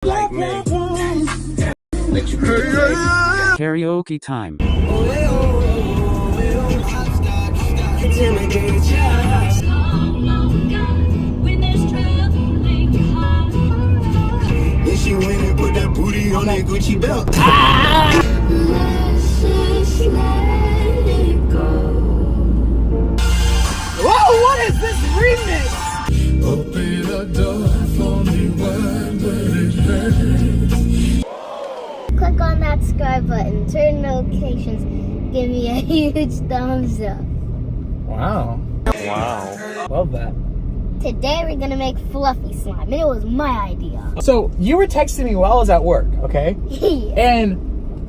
Like me. Let you Karaoke time. Then she went and put that booty on that Gucci belt. Whoa, what is this remix? Open the door for me, why would it hurt? Click on that subscribe button, turn notifications, give me a huge thumbs up. Wow. Wow. Love that. Today we're gonna make fluffy slime, and it was my idea. So you were texting me while I was at work, okay? Yeah. And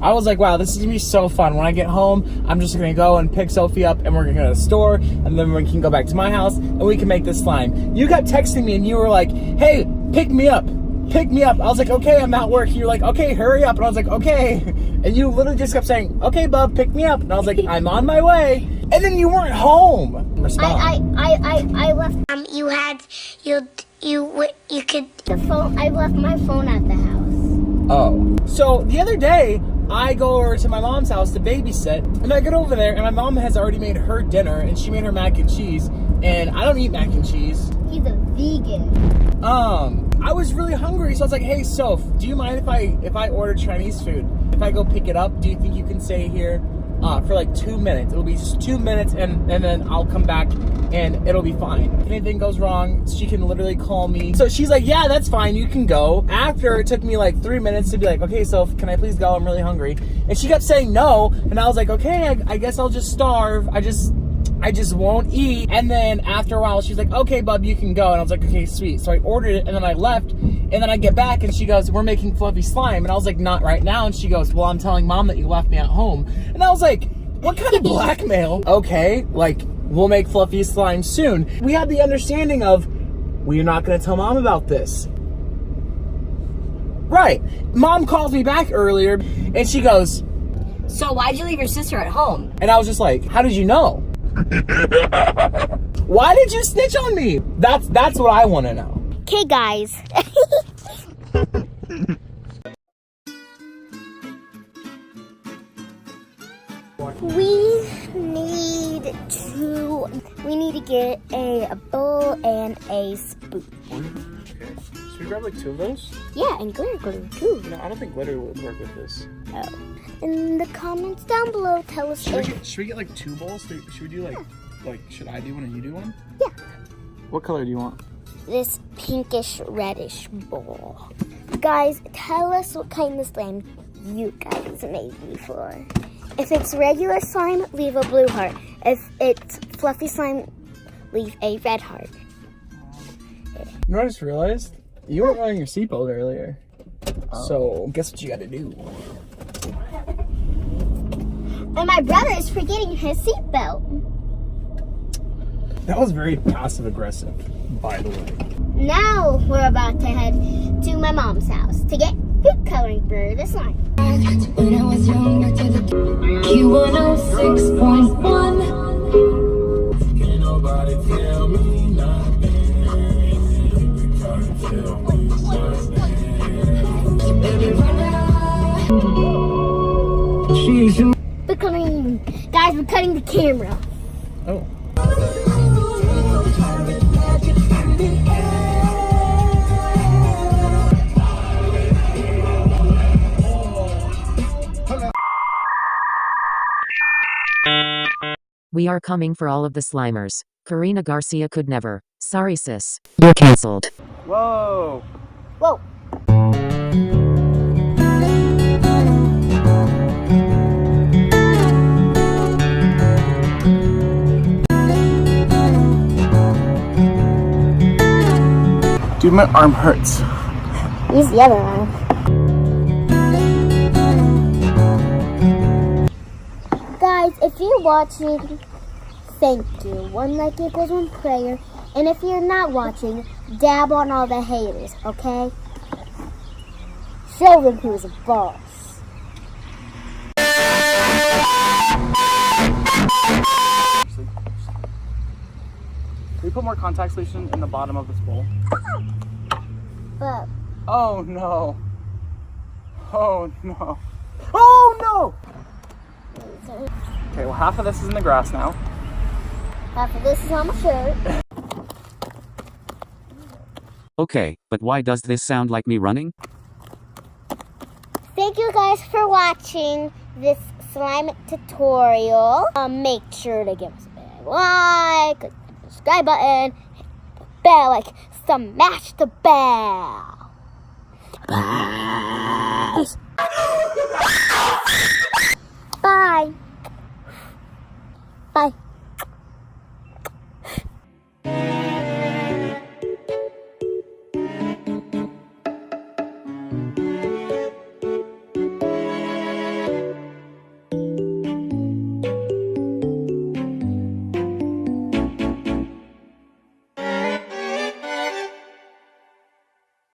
I was like, wow, this is gonna be so fun. When I get home, I'm just gonna go and pick Sophie up and we're gonna go to the store and then we can go back to my house and we can make this slime. You kept texting me and you were like, hey, pick me up. Pick me up. I was like, okay, I'm at work. You're like, okay, hurry up. And I was like, okay. And you literally just kept saying, okay, bub, pick me up. And I was like, I'm on my way. And then you weren't home. Respond. I left. You could. The phone. I left my phone at the house. Oh. So the other day, I go over to my mom's house to babysit, and I get over there, and my mom has already made her dinner, and she made her mac and cheese, and I don't eat mac and cheese. He's a vegan. I was really hungry, so I was like, hey, Soph, do you mind if I order Chinese food? If I go pick it up, do you think you can stay here for like 2 minutes? It'll be just 2 minutes, and then I'll come back, and it'll be fine. If anything goes wrong, she can literally call me. So she's like, yeah, that's fine, you can go. After it took me like 3 minutes to be like, okay, Soph, can I please go? I'm really hungry. And she kept saying no, and I was like, okay, I guess I'll just starve. I just won't eat. And then after a while, she's like, okay, bub, you can go. And I was like, okay, sweet. So I ordered it, and then I left. And then I get back, and she goes, we're making fluffy slime. And I was like, not right now. And she goes, well, I'm telling mom that you left me at home. And I was like, what kind of blackmail? Okay, like, we'll make fluffy slime soon. We had the understanding of, we're not going to tell mom about this. Right. Mom calls me back earlier, and she goes, so why'd you leave your sister at home? and I was just like, how did you know? Why did you snitch on me? That's what I want to know. Okay, guys. We need to get a bowl and a spoon. Okay. Should we grab like 2 of those? Yeah, and glitter glue too. No, I don't think glitter would work with this. Oh. In the comments down below, tell us Should we get like 2 bowls? Should we do like should I do one and you do one? Yeah. What color do you want? This pinkish reddish bowl. Guys, tell us what kind of slime you guys made before. If it's regular slime, leave a blue heart. If it's fluffy slime, leave a red heart. You know what I just realized? You weren't wearing your seatbelt earlier. So guess what you gotta do? And my brother is forgetting his seatbelt. That was very passive aggressive, by the way. Now we're about to head to my mom's house to get food coloring for the slime. When I was young, I did the Q106.1. Can't nobody tell me nothing. Can't tell me nothing. We're coloring, guys, we're cutting the camera. Oh. We are coming for all of the Slimers. Karina Garcia could never. Sorry sis. You're cancelled. Whoa. Whoa. Dude, my arm hurts. Use the other arm. Guys, if you're watching, thank you. 1 like equals 1 prayer. And if you're not watching, dab on all the haters, okay? Show them who's a boss. Can we put more contact solution in the bottom of this bowl? But Oh no. Oh no. Oh no! Okay, well half of this is in the grass now. Half of this is on my shirt. Okay, but why does this sound like me running? Thank you guys for watching this slime tutorial. Make sure to give us a big like, click the subscribe button, hit the bell, like smash the bell.